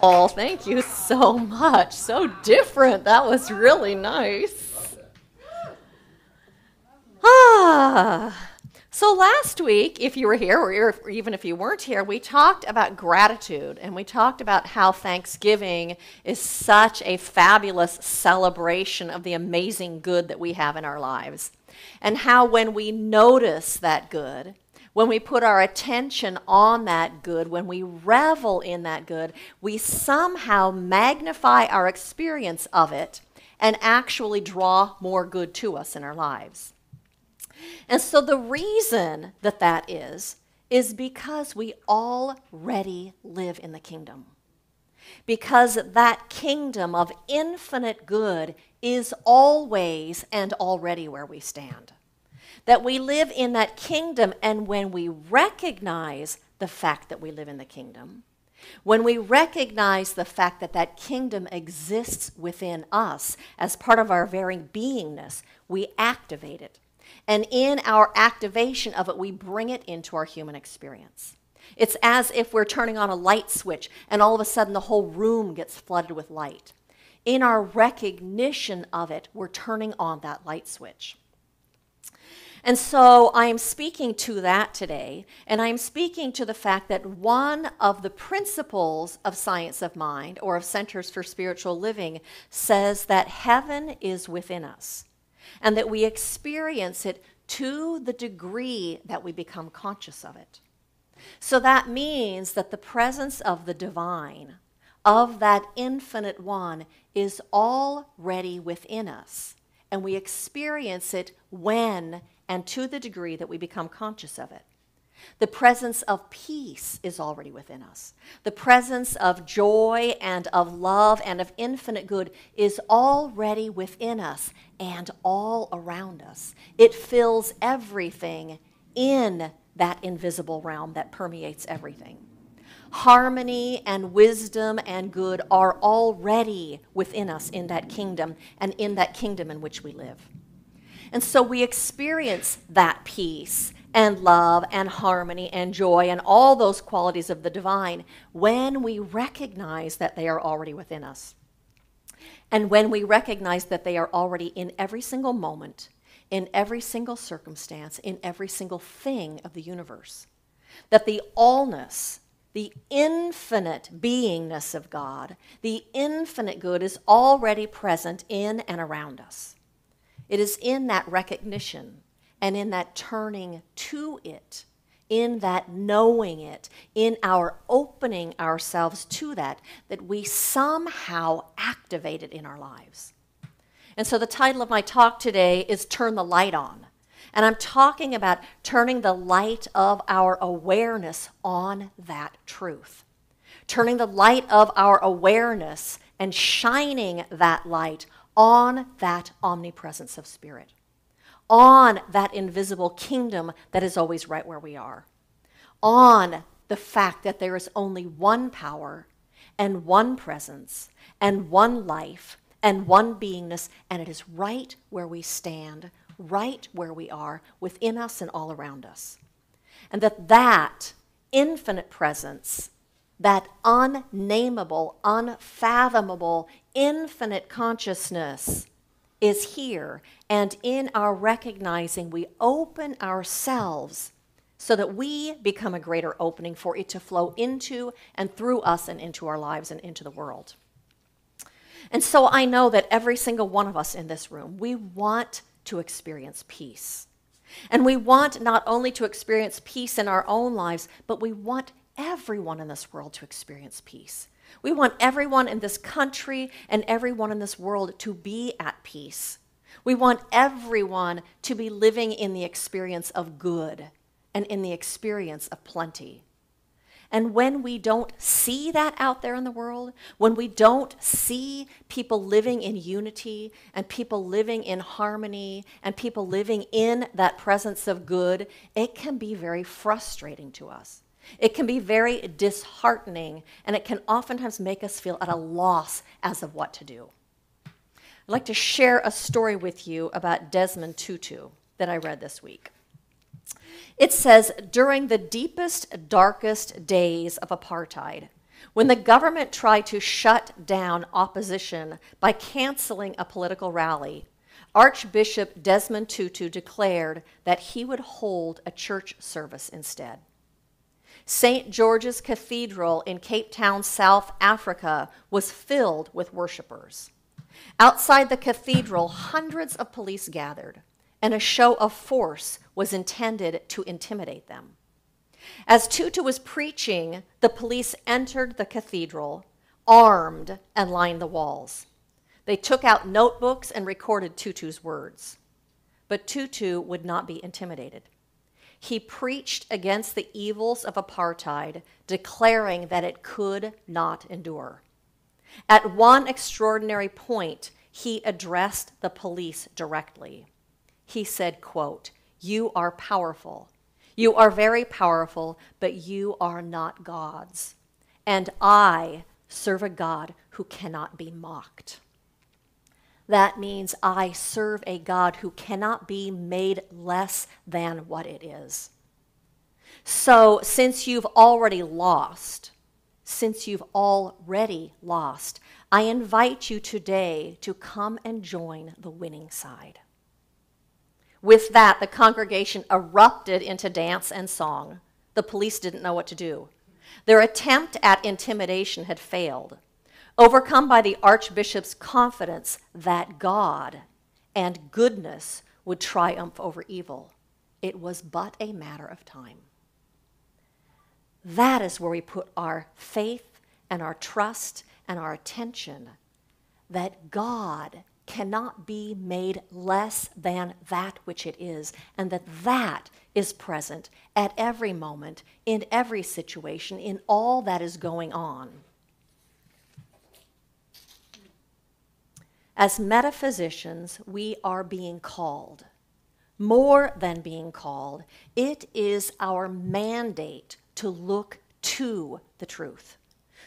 Oh, thank you so much. So different. That was really nice. So last week, if you were here, or even if you weren't here, we talked about gratitude, and we talked about how Thanksgiving is such a fabulous celebration of the amazing good that we have in our lives, and how when we notice that good, when we put our attention on that good, when we revel in that good, we somehow magnify our experience of it and actually draw more good to us in our lives. And so the reason that that is because we already live in the kingdom. Because that kingdom of infinite good is always and already where we stand. That we live in that kingdom, and when we recognize the fact that we live in the kingdom, when we recognize the fact that that kingdom exists within us as part of our very beingness, we activate it. And in our activation of it, we bring it into our human experience. It's as if we're turning on a light switch and all of a sudden the whole room gets flooded with light. In our recognition of it, we're turning on that light switch. And so I am speaking to that today, and I'm speaking to the fact that one of the principles of Science of Mind, or of Centers for Spiritual Living, says that heaven is within us, and that we experience it to the degree that we become conscious of it. So that means that the presence of the divine, of that infinite one, is already within us, and we experience it when and to the degree that we become conscious of it. The presence of peace is already within us. The presence of joy and of love and of infinite good is already within us and all around us. It fills everything in that invisible realm that permeates everything. Harmony and wisdom and good are already within us in that kingdom, and in that kingdom in which we live. And so we experience that peace and love and harmony and joy and all those qualities of the divine when we recognize that they are already within us. And when we recognize that they are already in every single moment, in every single circumstance, in every single thing of the universe. That the allness, the infinite beingness of God, the infinite good is already present in and around us. It is in that recognition and in that turning to it, in that knowing it, in our opening ourselves to that, that we somehow activate it in our lives. And so the title of my talk today is Turn the Light On. And I'm talking about turning the light of our awareness on that truth. Turning the light of our awareness and shining that light on that omnipresence of spirit, on that invisible kingdom that is always right where we are, on the fact that there is only one power and one presence and one life and one beingness, and it is right where we stand, right where we are, within us and all around us. And that infinite presence, that unnameable, unfathomable, infinite consciousness is here, and in our recognizing, we open ourselves so that we become a greater opening for it to flow into and through us and into our lives and into the world. And so I know that every single one of us in this room, we want to experience peace. And we want not only to experience peace in our own lives, but we want everyone in this world to experience peace. We want everyone in this country and everyone in this world to be at peace. We want everyone to be living in the experience of good and in the experience of plenty. And when we don't see that out there in the world, when we don't see people living in unity and people living in harmony and people living in that presence of good, it can be very frustrating to us. It can be very disheartening, and it can oftentimes make us feel at a loss as of what to do. I'd like to share a story with you about Desmond Tutu that I read this week. It says, during the deepest, darkest days of apartheid, When the government tried to shut down opposition by canceling a political rally, Archbishop Desmond Tutu declared that he would hold a church service instead. St. George's Cathedral in Cape Town, South Africa, was filled with worshipers. Outside the cathedral, hundreds of police gathered, and a show of force was intended to intimidate them. As Tutu was preaching, the police entered the cathedral, armed, and lined the walls. They took out notebooks and recorded Tutu's words. But Tutu would not be intimidated. He preached against the evils of apartheid, declaring that it could not endure. At one extraordinary point, he addressed the police directly. He said, quote, "You are powerful. You are very powerful, but you are not gods. And I serve a God who cannot be mocked." That means I serve a God who cannot be made less than what it is. So since you've already lost, I invite you today to come and join the winning side. With that, the congregation erupted into dance and song. The police didn't know what to do. Their attempt at intimidation had failed. Overcome by the Archbishop's confidence that God and goodness would triumph over evil, it was but a matter of time. That is where we put our faith and our trust and our attention, that God cannot be made less than that which it is, and that is present at every moment, in every situation, in all that is going on. As metaphysicians, we are being called. More than being called, it is our mandate to look to the truth,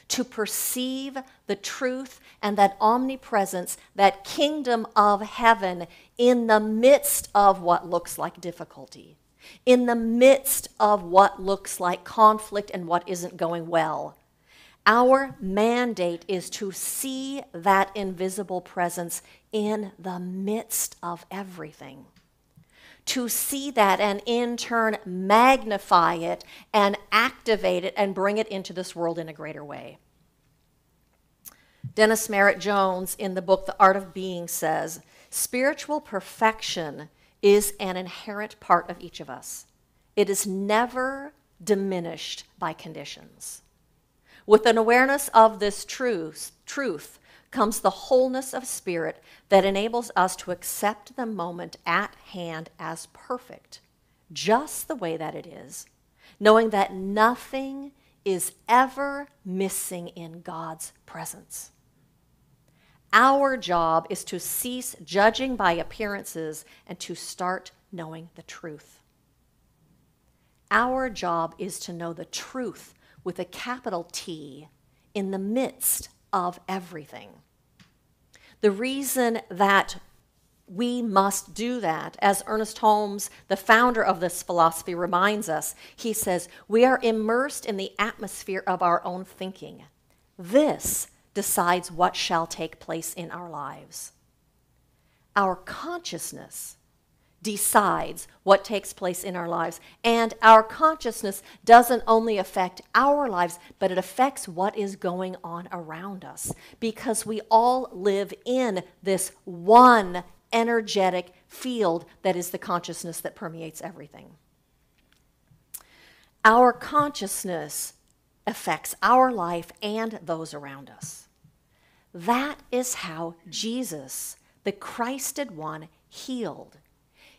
to perceive the truth and that omnipresence, that kingdom of heaven in the midst of what looks like difficulty, in the midst of what looks like conflict and what isn't going well. Our mandate is to see that invisible presence in the midst of everything. To see that and in turn magnify it and activate it and bring it into this world in a greater way. Dennis Merritt Jones in the book The Art of Being says, spiritual perfection is an inherent part of each of us. It is never diminished by conditions. With an awareness of this truth comes the wholeness of spirit that enables us to accept the moment at hand as perfect, just the way that it is, knowing that nothing is ever missing in God's presence. Our job is to cease judging by appearances and to start knowing the truth. Our job is to know the truth with a capital T in the midst of everything. The reason that we must do that, as Ernest Holmes, the founder of this philosophy, reminds us, he says, we are immersed in the atmosphere of our own thinking. This decides what shall take place in our lives. Our consciousness decides what takes place in our lives. And our consciousness doesn't only affect our lives, but it affects what is going on around us, because we all live in this one energetic field that is the consciousness that permeates everything. Our consciousness affects our life and those around us. That is how Jesus, the Christed One, healed.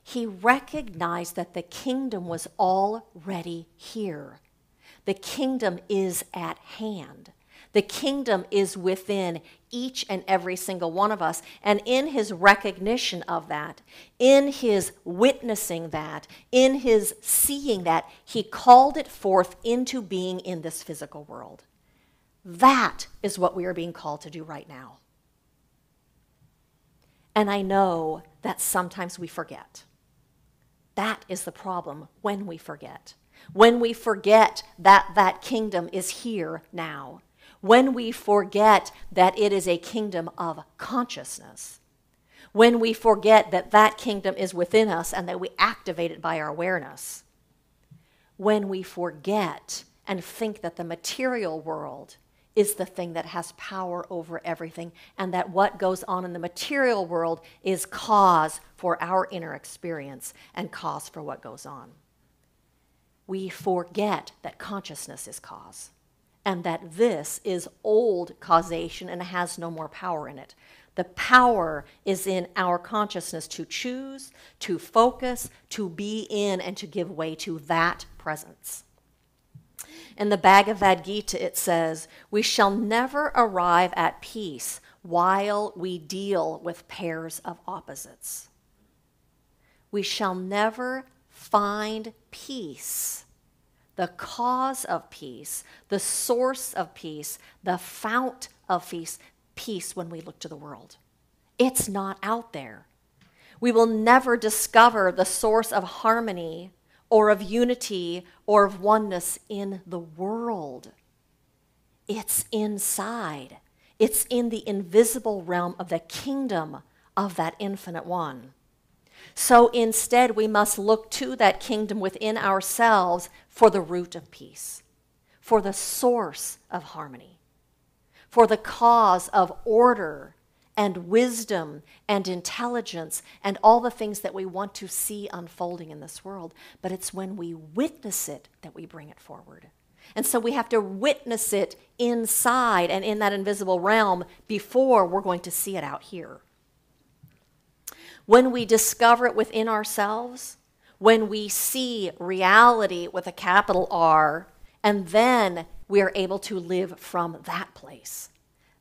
He recognized that the kingdom was already here. The kingdom is at hand. The kingdom is within each and every single one of us. And in his recognition of that, in his witnessing that, in his seeing that, he called it forth into being in this physical world. That is what we are being called to do right now. And I know that sometimes we forget. That is the problem, when we forget. When we forget that that kingdom is here now. when we forget that it is a kingdom of consciousness, when we forget that that kingdom is within us and that we activate it by our awareness, when we forget and think that the material world is the thing that has power over everything, and that what goes on in the material world is cause for our inner experience and cause for what goes on. We forget that consciousness is cause, and that this is old causation and has no more power in it. The power is in our consciousness to choose, to focus, to be in, and to give way to that presence. In the Bhagavad Gita, it says, "We shall never arrive at peace while we deal with pairs of opposites." We shall never find peace, the cause of peace, the source of peace, the fount of peace when we look to the world. It's not out there. We will never discover the source of harmony or of unity or of oneness in the world. It's inside. It's in the invisible realm of the kingdom of that infinite one. So instead, we must look to that kingdom within ourselves for the root of peace, for the source of harmony, for the cause of order and wisdom and intelligence and all the things that we want to see unfolding in this world. But it's when we witness it that we bring it forward. And so we have to witness it inside and in that invisible realm before we're going to see it out here. When we discover it within ourselves, when we see reality with a capital R, and then we are able to live from that place.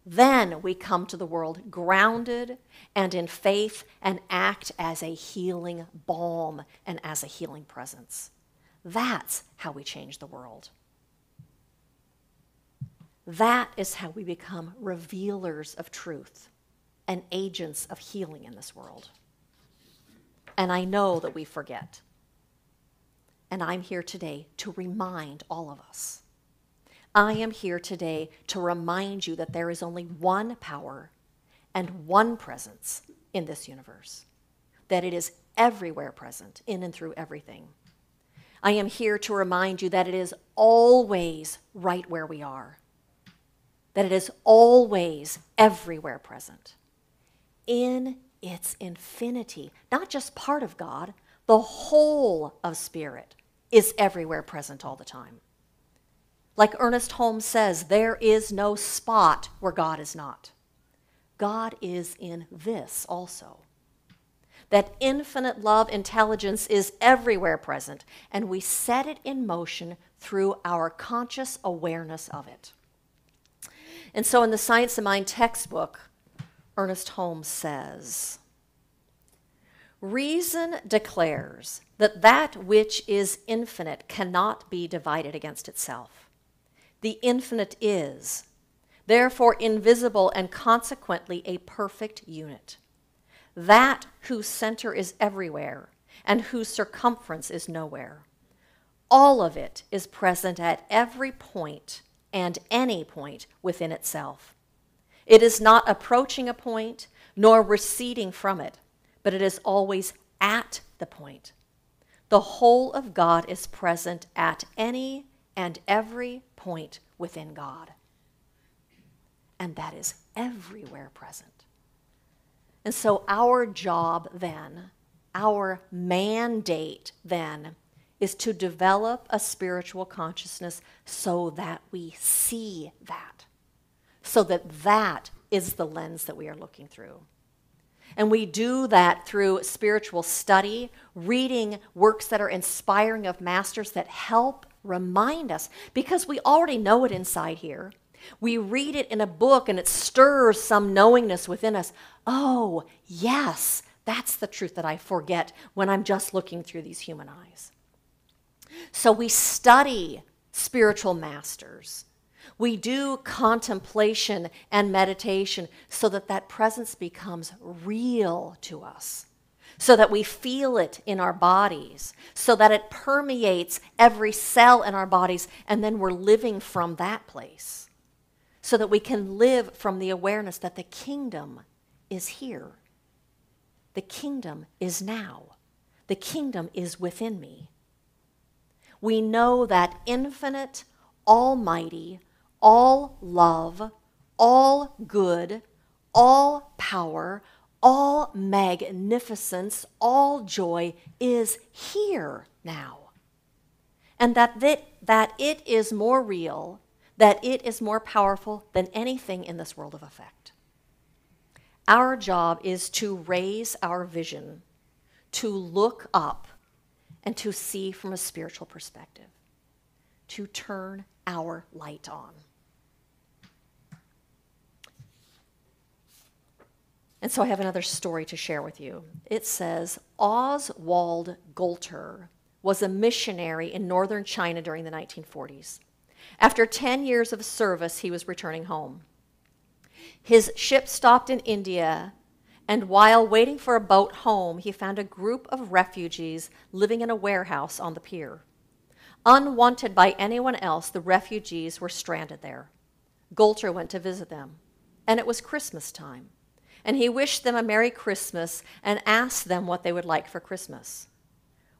Then we come to the world grounded and in faith and act as a healing balm and as a healing presence. That's how we change the world. That is how we become revealers of truth and agents of healing in this world. And I know that we forget. And I'm here today to remind all of us. I am here today to remind you that there is only one power and one presence in this universe, that it is everywhere present, in and through everything. I am here to remind you that it is always right where we are, that it is always everywhere present, in its infinity, not just part of God, the whole of Spirit is everywhere present all the time. Like Ernest Holmes says, there is no spot where God is not. God is in this also. That infinite love intelligence is everywhere present, and we set it in motion through our conscious awareness of it. And so in the Science of Mind textbook, Ernest Holmes says, "Reason declares that that which is infinite cannot be divided against itself. The infinite is, therefore invisible and consequently a perfect unit. That whose center is everywhere and whose circumference is nowhere. All of it is present at every point and any point within itself. It is not approaching a point nor receding from it, but it is always at the point. The whole of God is present at any and every point within God. And that is everywhere present." And so our job then, our mandate then, is to develop a spiritual consciousness so that we see that, so that that is the lens that we are looking through. And we do that through spiritual study, reading works that are inspiring of masters that help remind us, because we already know it inside here. We read it in a book and it stirs some knowingness within us. Oh, yes, that's the truth that I forget when I'm just looking through these human eyes. So we study spiritual masters. We do contemplation and meditation so that that presence becomes real to us, so that we feel it in our bodies, so that it permeates every cell in our bodies, and then we're living from that place. so that we can live from the awareness that the kingdom is here. The kingdom is now. The kingdom is within me. We know that infinite, almighty, all love, all good, all power, all magnificence, all joy is here now. And that it is more real, that it is more powerful than anything in this world of effect. Our job is to raise our vision, to look up, and to see from a spiritual perspective, to turn our light on. And so I have another story to share with you. It says, Oswald Golter was a missionary in northern China during the 1940s. After 10 years of service, he was returning home. His ship stopped in India, and while waiting for a boat home, he found a group of refugees living in a warehouse on the pier. Unwanted by anyone else, the refugees were stranded there. Golter went to visit them, and it was Christmas time. And he wished them a Merry Christmas and asked them what they would like for Christmas.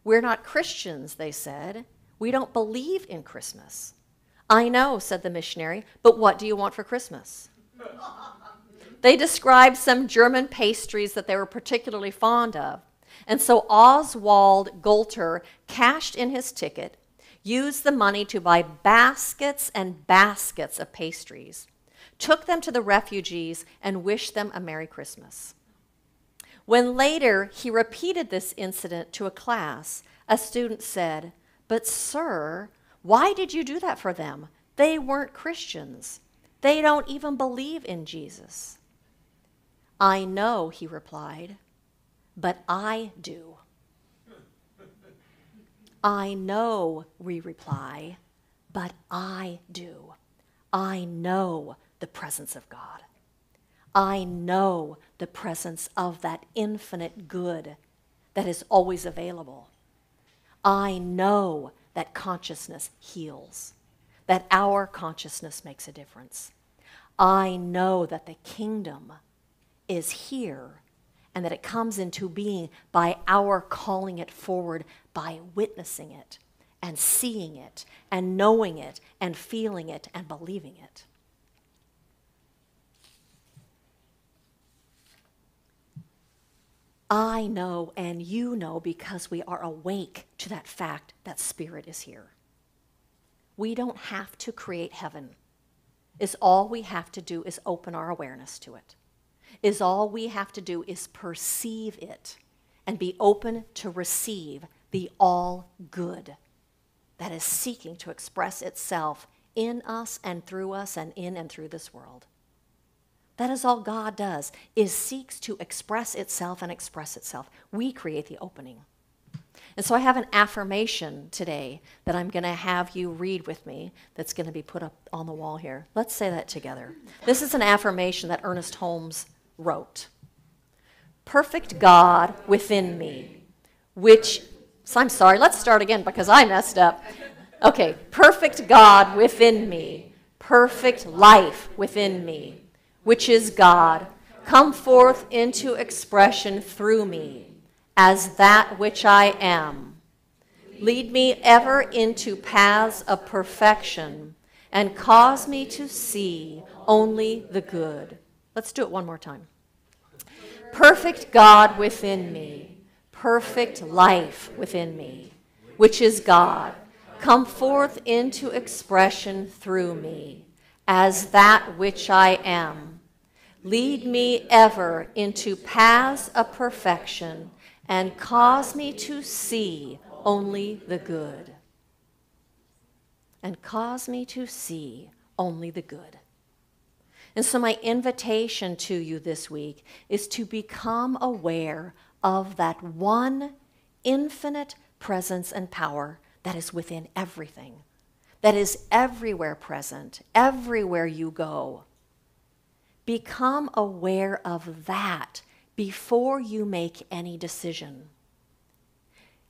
"We're not Christians," they said. "We don't believe in Christmas." "I know," said the missionary, "but what do you want for Christmas?" They described some German pastries that they were particularly fond of. And so Oswald Golter cashed in his ticket, used the money to buy baskets and baskets of pastries, took them to the refugees, and wished them a Merry Christmas. When later he repeated this incident to a class, a student said, "But sir, why did you do that for them? They weren't Christians. They don't even believe in Jesus." "I know," he replied, "but I do." "I know," we reply, "but I do. I know the presence of God. I know the presence of that infinite good that is always available. I know that consciousness heals, that our consciousness makes a difference. I know that the kingdom is here and that it comes into being by our calling it forward, by witnessing it and seeing it and knowing it and feeling it and believing it." I know and you know because we are awake to that fact that Spirit is here. We don't have to create heaven. All we have to do is open our awareness to it. All we have to do is perceive it and be open to receive the all good that is seeking to express itself in us and through us and in and through this world. That is all God does, is seeks to express itself and express itself. We create the opening. And so I have an affirmation today that I'm going to have you read with me that's going to be put up on the wall here. Let's say that together. This is an affirmation that Ernest Holmes wrote. "Perfect God within me, I'm sorry, let's start again because I messed up. Okay, perfect God within me, perfect life within me, which is God, come forth into expression through me as that which I am. Lead me ever into paths of perfection and cause me to see only the good." Let's do it one more time. Perfect God within me, perfect life within me, which is God, come forth into expression through me as that which I am. Lead me ever into paths of perfection and cause me to see only the good. And cause me to see only the good. And so my invitation to you this week is to become aware of that one infinite presence and power that is within everything, that is everywhere present, everywhere you go. Become aware of that before you make any decision.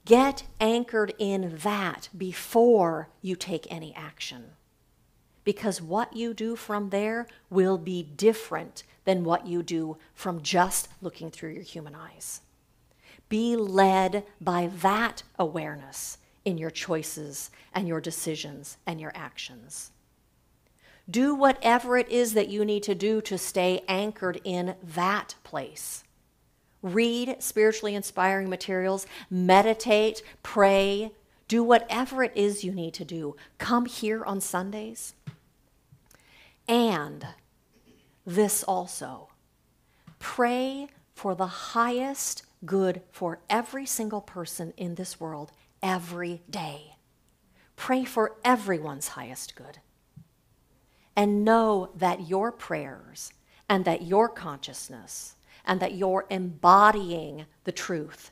Get anchored in that before you take any action. because what you do from there will be different than what you do from just looking through your human eyes. Be led by that awareness in your choices and your decisions and your actions. Do whatever it is that you need to do to stay anchored in that place. Read spiritually inspiring materials, meditate, pray, do whatever it is you need to do. Come here on Sundays. And this also, pray for the highest good for every single person in this world every day. Pray for everyone's highest good. And know that your prayers and that your consciousness and that your embodying the truth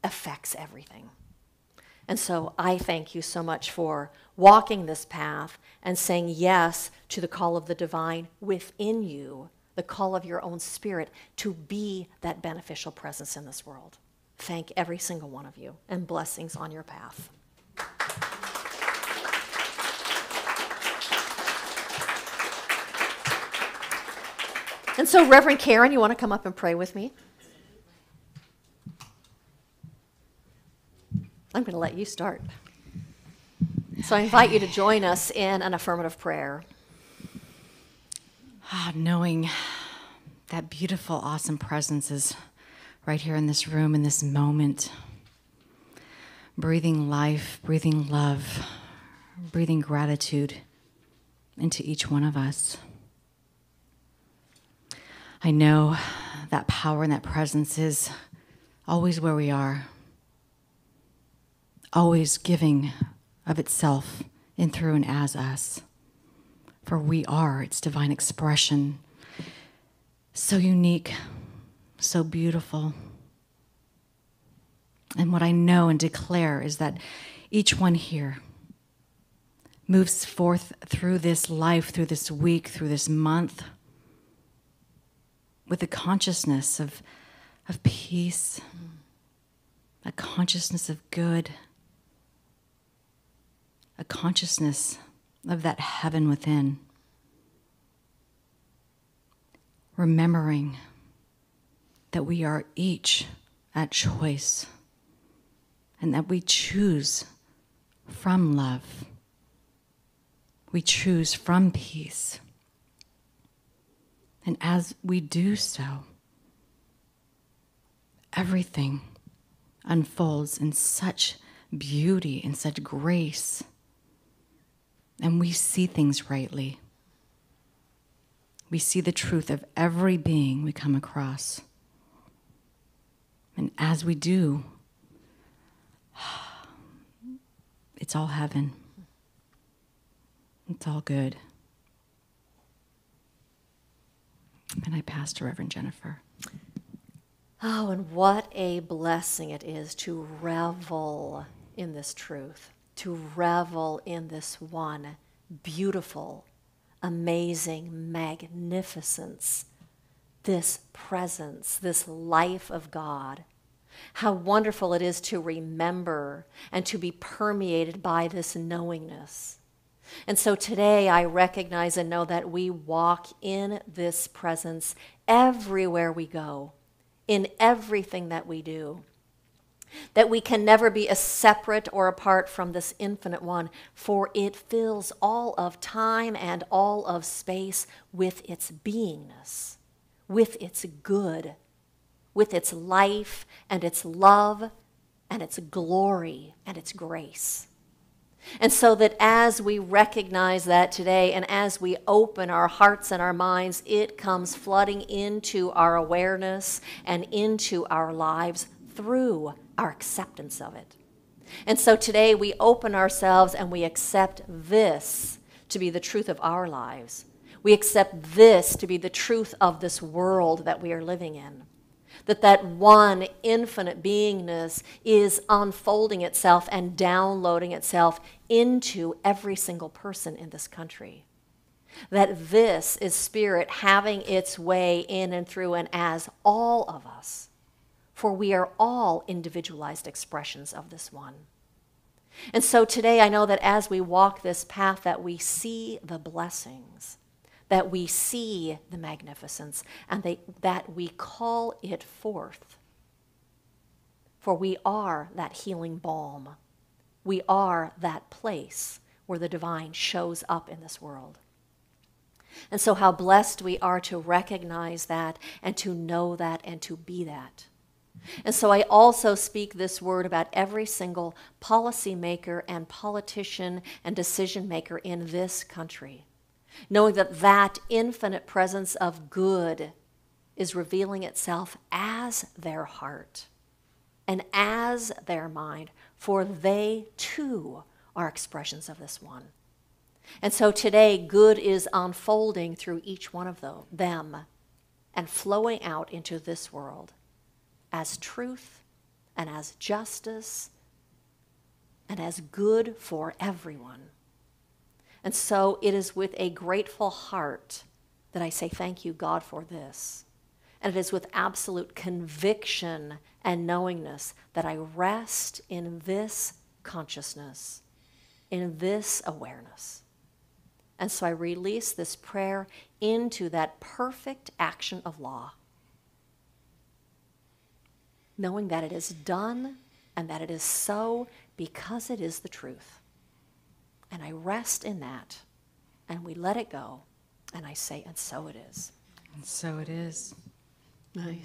affects everything. And so I thank you so much for walking this path and saying yes to the call of the divine within you, the call of your own spirit to be that beneficial presence in this world. Thank every single one of you, and blessings on your path. And so, Reverend Karen, you want to come up and pray with me? I'm going to let you start. So I invite you to join us in an affirmative prayer. Knowing that beautiful, awesome presence is right here in this room, in this moment. Breathing life, breathing love, breathing gratitude into each one of us. I know that power and that presence is always where we are. Always giving of itself in, through, and as us. For we are its divine expression. So unique, so beautiful. And what I know and declare is that each one here moves forth through this life, through this week, through this month, with a consciousness of peace, a consciousness of good, a consciousness of that heaven within. Remembering that we are each at choice and that we choose from love. We choose from peace. And as we do so, everything unfolds in such beauty and such grace. And we see things rightly. We see the truth of every being we come across. And as we do, it's all heaven. It's all good. And I pass to Reverend Jennifer. Oh, and what a blessing it is to revel in this truth, to revel in this one beautiful, amazing magnificence, this presence, this life of God. How wonderful it is to remember and to be permeated by this knowingness. And so today I recognize and know that we walk in this presence everywhere we go, in everything that we do. That we can never be a separate or apart from this infinite one, for it fills all of time and all of space with its beingness, with its good, with its life and its love and its glory and its grace. And so that as we recognize that today and as we open our hearts and our minds, it comes flooding into our awareness and into our lives through our acceptance of it. And so today we open ourselves and we accept this to be the truth of our lives. We accept this to be the truth of this world that we are living in. That one infinite beingness is unfolding itself and downloading itself into every single person in this country. That this is spirit having its way in and through and as all of us. For we are all individualized expressions of this one. And so today I know that as we walk this path that we see the blessings, that we see the magnificence, and that we call it forth. For we are that healing balm. We are that place where the divine shows up in this world. And so how blessed we are to recognize that and to know that and to be that. And so I also speak this word about every single policymaker and politician and decision maker in this country, knowing that that infinite presence of good is revealing itself as their heart and as their mind, for they too are expressions of this one. And so today, good is unfolding through each one of them and flowing out into this world as truth and as justice and as good for everyone. And so it is with a grateful heart that I say thank you, God, for this. And it is with absolute conviction and knowingness that I rest in this consciousness, in this awareness. And so I release this prayer into that perfect action of law, knowing that it is done and that it is so because it is the truth. And I rest in that, and we let it go, and I say, and so it is. And so it is. Nice.